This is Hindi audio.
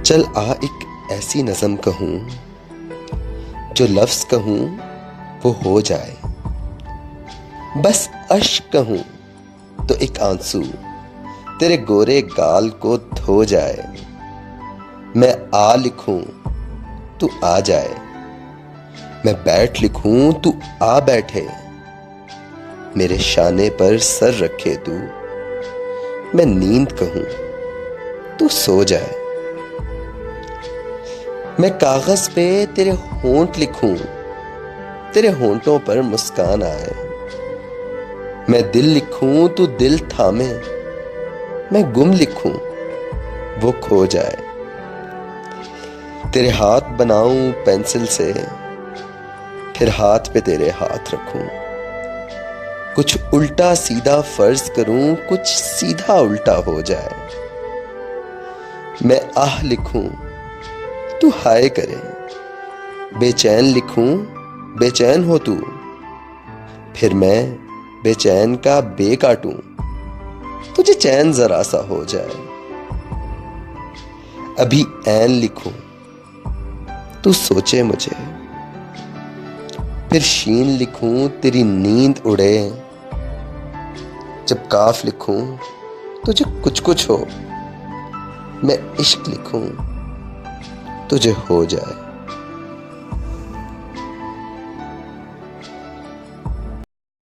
चल आ एक ऐसी नज़म कहूँ, जो लफ्ज़ कहूँ वो हो जाए। बस अश्क कहूँ तो एक आंसू तेरे गोरे गाल को धो जाए। मैं आ लिखूं तू आ जाए, मैं बैठ लिखूं तू आ बैठे। मेरे शाने पर सर रखे तू, मैं नींद कहूं तू सो जाए। मैं कागज पे तेरे होंठ लिखूं, तेरे होंठों पर मुस्कान आए। मैं दिल लिखूं तू दिल थामे, मैं गुम लिखूं वो खो जाए। तेरे हाथ बनाऊं पेंसिल से, फिर हाथ पे तेरे हाथ रखूं। कुछ उल्टा सीधा फर्ज करूं, कुछ सीधा उल्टा हो जाए। मैं आह लिखूं तू हाय करे, बेचैन लिखूं बेचैन हो तू। फिर मैं बेचैन का बे काटूं, तुझे चैन जरा सा हो जाए। अभी ऐन लिखूं तू सोचे मुझे, फिर शीन लिखूं तेरी नींद उड़े। जब काफ लिखूं तुझे कुछ कुछ हो, मैं इश्क लिखूं तुझे हो जाए।